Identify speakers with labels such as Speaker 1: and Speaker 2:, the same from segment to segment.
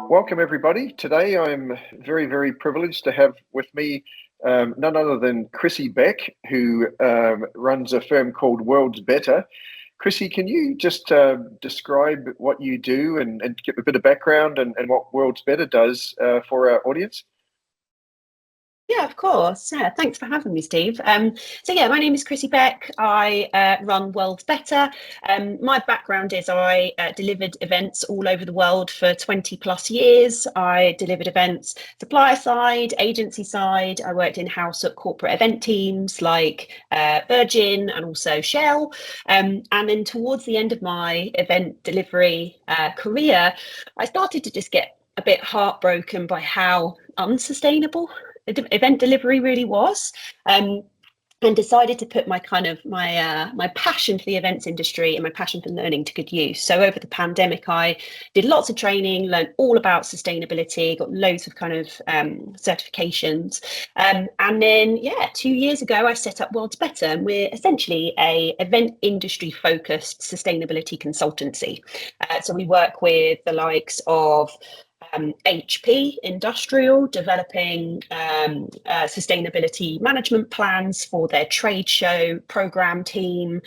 Speaker 1: Welcome, everybody. Today, I'm very, very privileged to have with me none other than Chrissie Beck, who runs a firm called World's Better. Chrissy, can you just describe what you do and give a bit of background and what World's Better does for our audience?
Speaker 2: Yeah, of course. Yeah, thanks for having me, Steve. My name is Chrissie Beck. I run World's Better. My background is I delivered events all over the world for 20 plus years. I delivered events supplier side, agency side. I worked in-house at corporate event teams like Virgin and also Shell. And then towards the end of my event delivery career, I started to just get a bit heartbroken by how unsustainable event delivery really was, and decided to put my passion for the events industry and my passion for learning to good use. So over the pandemic, I did lots of training, learned all about sustainability, got loads of certifications, and then 2 years ago I set up World's Better, and we're essentially a event industry focused sustainability consultancy. So we work with the likes of HP Industrial, developing sustainability management plans for their trade show program team.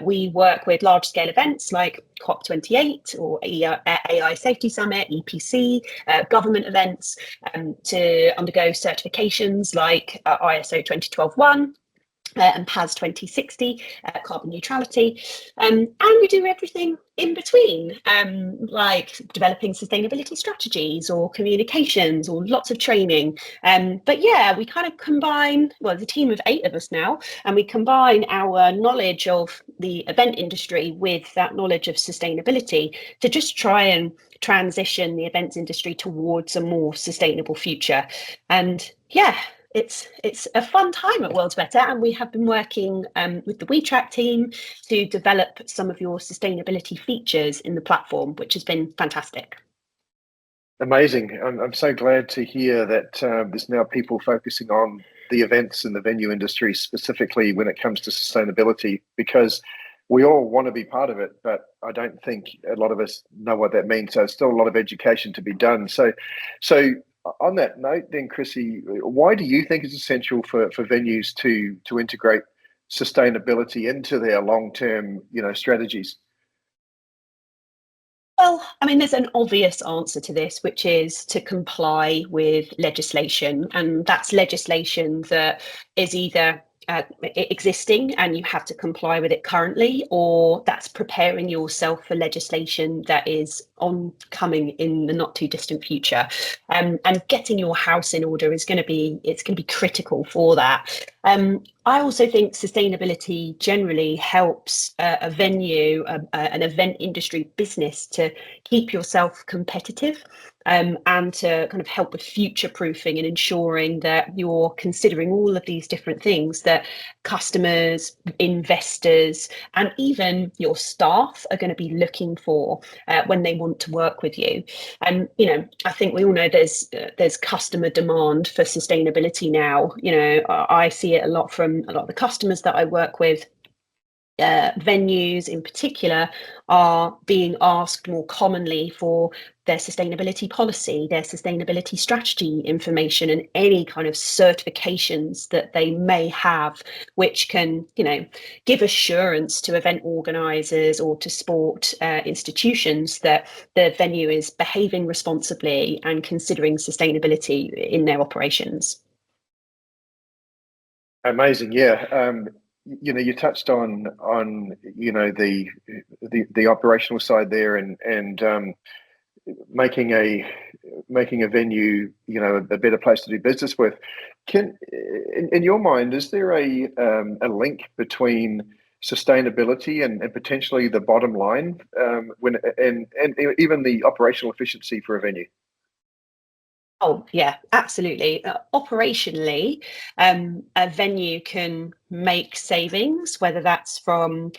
Speaker 2: We work with large scale events like COP28 or AI Safety Summit, EPC, government events to undergo certifications like ISO 20121. And PAS 2060, carbon neutrality. And we do everything in between, like developing sustainability strategies or communications or lots of training. We kind of combine, there's a team of 8 of us now, and we combine our knowledge of the event industry with that knowledge of sustainability to just try and transition the events industry towards a more sustainable future. And it's a fun time at World's Better, and we have been working with the WeTrack team to develop some of your sustainability features in the platform, which has been fantastic.
Speaker 1: Amazing. I'm so glad to hear that there's now people focusing on the events and the venue industry, specifically when it comes to sustainability, because we all want to be part of it, but I don't think a lot of us know what that means. So there's still a lot of education to be done. So on that note, then, Chrissy, why do you think it's essential for venues to integrate sustainability into their long-term, strategies?
Speaker 2: Well, I mean, there's an obvious answer to this, which is to comply with legislation, and that's legislation that is either existing and you have to comply with it currently, or that's preparing yourself for legislation that is oncoming in the not too distant future. And getting your house in order is going to be critical for that. I also think sustainability generally helps a venue, an event industry business to keep yourself competitive, and to kind of help with future proofing and ensuring that you're considering all of these different things that customers, investors, and even your staff are going to be looking for when they want to work with you. And I think we all know there's customer demand for sustainability now. I see it a lot from a lot of the customers that I work with. Venues in particular are being asked more commonly for their sustainability policy, their sustainability strategy information, and any kind of certifications that they may have, which can, give assurance to event organisers or to sport institutions that the venue is behaving responsibly and considering sustainability in their operations.
Speaker 1: Amazing, yeah. You touched on the operational side there, and making a venue a better place to do business with. In your mind, is there a link between sustainability and potentially the bottom line, and even the operational efficiency for a venue?
Speaker 2: Oh, yeah, absolutely. Operationally, a venue can make savings, whether that's from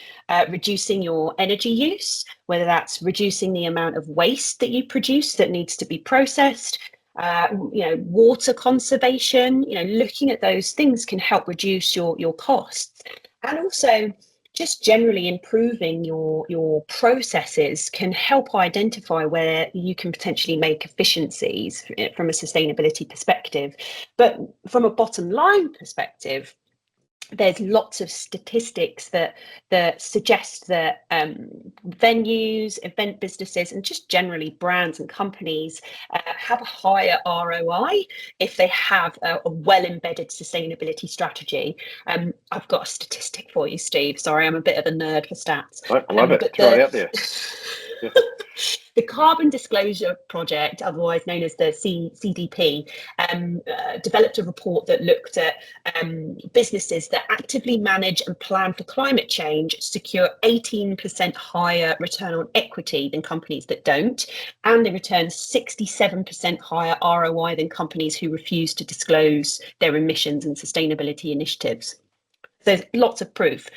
Speaker 2: reducing your energy use, whether that's reducing the amount of waste that you produce that needs to be processed, water conservation. Looking at those things can help reduce your costs. And also just generally improving your processes can help identify where you can potentially make efficiencies from a sustainability perspective. But from a bottom line perspective, there's lots of statistics that suggest that venues, event businesses, and just generally brands and companies have a higher ROI if they have a well-embedded sustainability strategy. I've got a statistic for you, Steve. Sorry, I'm a bit of a nerd for stats.
Speaker 1: I love it. Throw it out there. Yeah.
Speaker 2: The Carbon Disclosure Project, otherwise known as the CDP, developed a report that looked at businesses that actively manage and plan for climate change secure 18% higher return on equity than companies that don't, and they return 67% higher ROI than companies who refuse to disclose their emissions and sustainability initiatives. So there's lots of proof.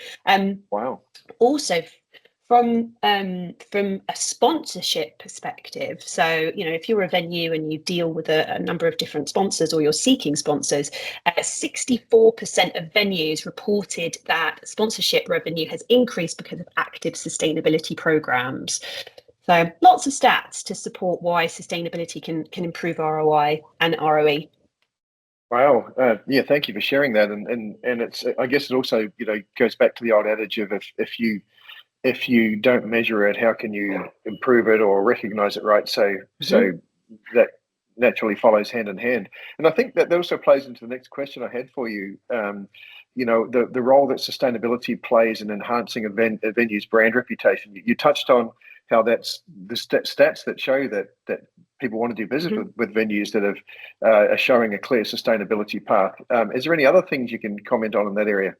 Speaker 1: Wow.
Speaker 2: Also, from a sponsorship perspective, so if you're a venue and you deal with a number of different sponsors, or you're seeking sponsors, 64% of venues reported that sponsorship revenue has increased because of active sustainability programs. So lots of stats to support why sustainability can improve ROI and ROE.
Speaker 1: Wow. Yeah, thank you for sharing that. And it's, I guess it also, goes back to the old adage of if you don't measure it, how can you improve it or recognize it, right? So that naturally follows hand in hand. And I think that also plays into the next question I had for you. The role that sustainability plays in enhancing a venue's brand reputation. You touched on how that's the stats that show that people want to do business with venues that are showing a clear sustainability path. Is there any other things you can comment on in that area?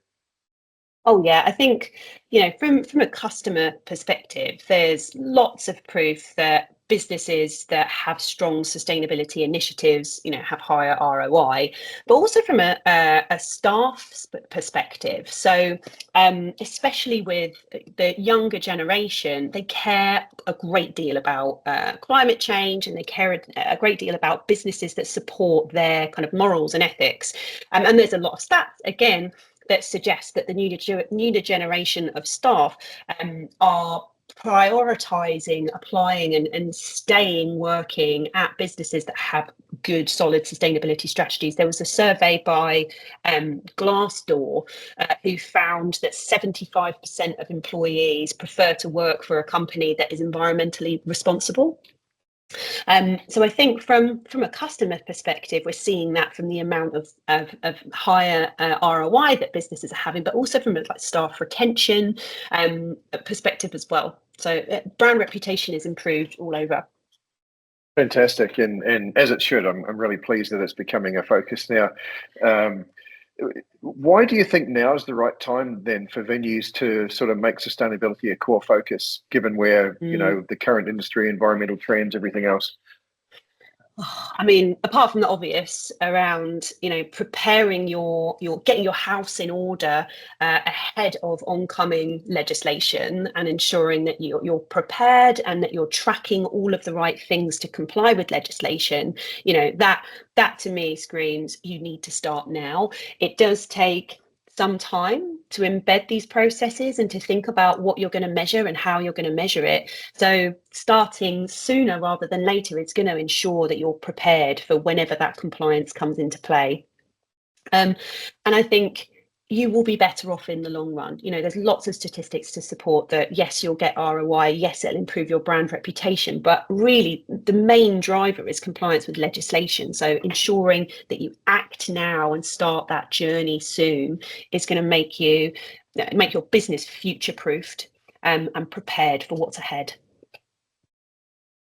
Speaker 2: Oh yeah, I think from a customer perspective, there's lots of proof that businesses that have strong sustainability initiatives, have higher ROI, but also from a staff perspective. So especially with the younger generation, they care a great deal about climate change, and they care a great deal about businesses that support their kind of morals and ethics. And there's a lot of stats, again, that suggests that the newer generation of staff are prioritising, applying and staying working at businesses that have good, solid sustainability strategies. There was a survey by Glassdoor who found that 75% of employees prefer to work for a company that is environmentally responsible. So I think from a customer perspective, we're seeing that from the amount of higher ROI that businesses are having, but also from a staff retention perspective as well. So brand reputation is improved all over.
Speaker 1: Fantastic, and as it should. I'm really pleased that it's becoming a focus now. Why do you think now is the right time then for venues to sort of make sustainability a core focus, given where the current industry, environmental trends, everything else?
Speaker 2: I mean, apart from the obvious around, preparing getting your house in order ahead of oncoming legislation, and ensuring that you're prepared and that you're tracking all of the right things to comply with legislation, that to me screams you need to start now. It does take some time to embed these processes and to think about what you're going to measure and how you're going to measure it. So starting sooner rather than later is going to ensure that you're prepared for whenever that compliance comes into play. And I think you will be better off in the long run. There's lots of statistics to support that. Yes, you'll get ROI. Yes, it'll improve your brand reputation. But really, the main driver is compliance with legislation. So ensuring that you act now and start that journey soon is going to make your business future-proofed and prepared for what's ahead.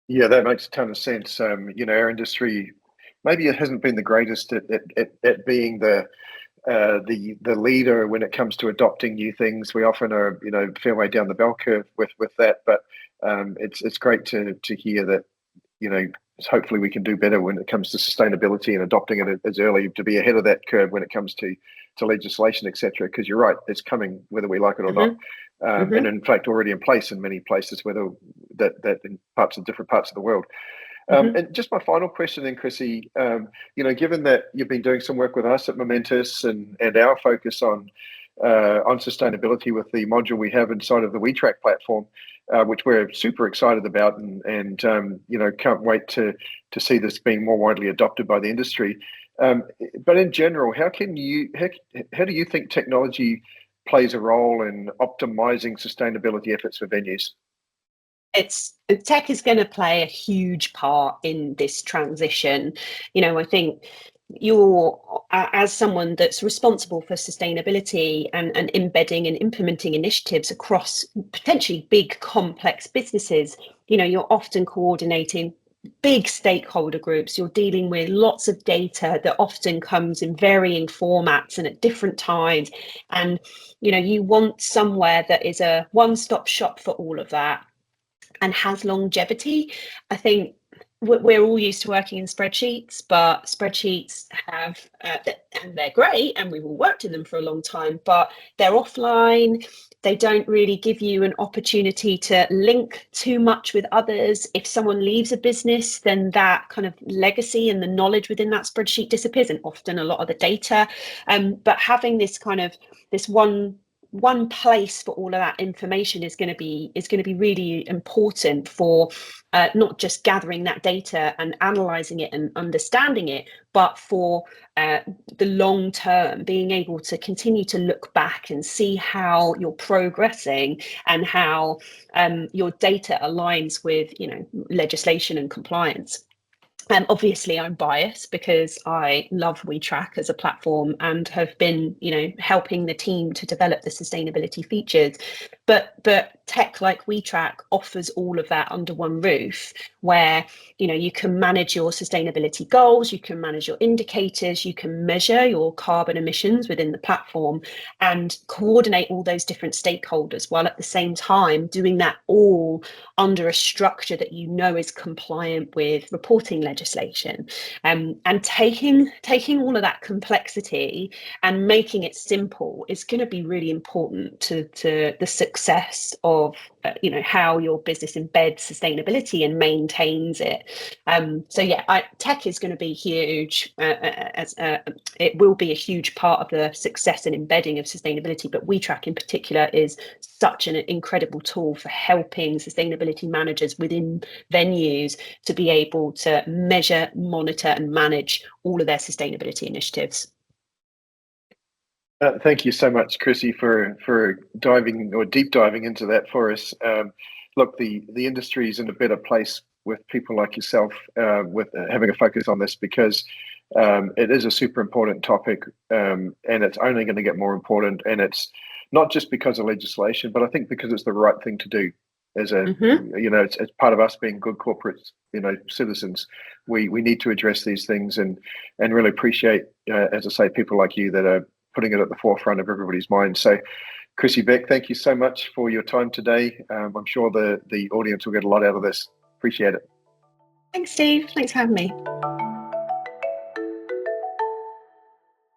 Speaker 1: Yeah, that makes a ton of sense. Our industry, maybe it hasn't been the greatest at being the leader when it comes to adopting new things. We often are, a fair way down the bell curve with that. But it's great to hear that, hopefully we can do better when it comes to sustainability and adopting it as early, to be ahead of that curve when it comes to legislation, etc. Because you're right, it's coming whether we like it or not. And in fact, already in place in many places, whether that in different parts of the world. And just my final question then, Chrissy, given that you've been doing some work with us at Momentus and our focus on on sustainability with the module we have inside of the WeTrack platform, which we're super excited about, and can't wait to see this being more widely adopted by the industry. But in general, how do you think technology plays a role in optimizing sustainability efforts for venues?
Speaker 2: Tech is going to play a huge part in this transition. I think as someone that's responsible for sustainability and embedding and implementing initiatives across potentially big complex businesses, you're often coordinating big stakeholder groups. You're dealing with lots of data that often comes in varying formats and at different times, and you want somewhere that is a one-stop shop for all of that and has longevity. I think we're all used to working in spreadsheets, but spreadsheets have, and they're great, and we've all worked in them for a long time, but they're offline. They don't really give you an opportunity to link too much with others. If someone leaves a business, then that kind of legacy and the knowledge within that spreadsheet disappears, and often a lot of the data. But having this one place for all of that information is going to be really important for not just gathering that data and analyzing it and understanding it, but for the long term, being able to continue to look back and see how you're progressing and how your data aligns with legislation and compliance. Obviously, I'm biased because I love WeTrack as a platform and have been, helping the team to develop the sustainability features. But tech like WeTrack offers all of that under one roof, where you can manage your sustainability goals, you can manage your indicators, you can measure your carbon emissions within the platform, and coordinate all those different stakeholders, while at the same time doing that all under a structure that is compliant with reporting legislation, and taking all of that complexity and making it simple is going to be really important to the success of how your business embeds sustainability and maintains it. Tech is going to be huge, it will be a huge part of the success and embedding of sustainability, but WeTrack in particular is such an incredible tool for helping sustainability managers within venues to be able to measure, monitor and manage all of their sustainability initiatives.
Speaker 1: Thank you so much, Chrissy, for deep diving into that for us. Look, the industry is in a better place with people like yourself, with having a focus on this, because it is a super important topic, and it's only going to get more important. And it's not just because of legislation, but I think because it's the right thing to do. As it's part of us being good corporate, citizens. We need to address these things and really appreciate, as I say, people like you that are putting it at the forefront of everybody's mind. So, Chrissie Beck, thank you so much for your time today. I'm sure the audience will get a lot out of this. Appreciate it.
Speaker 2: Thanks, Steve. Thanks for having me.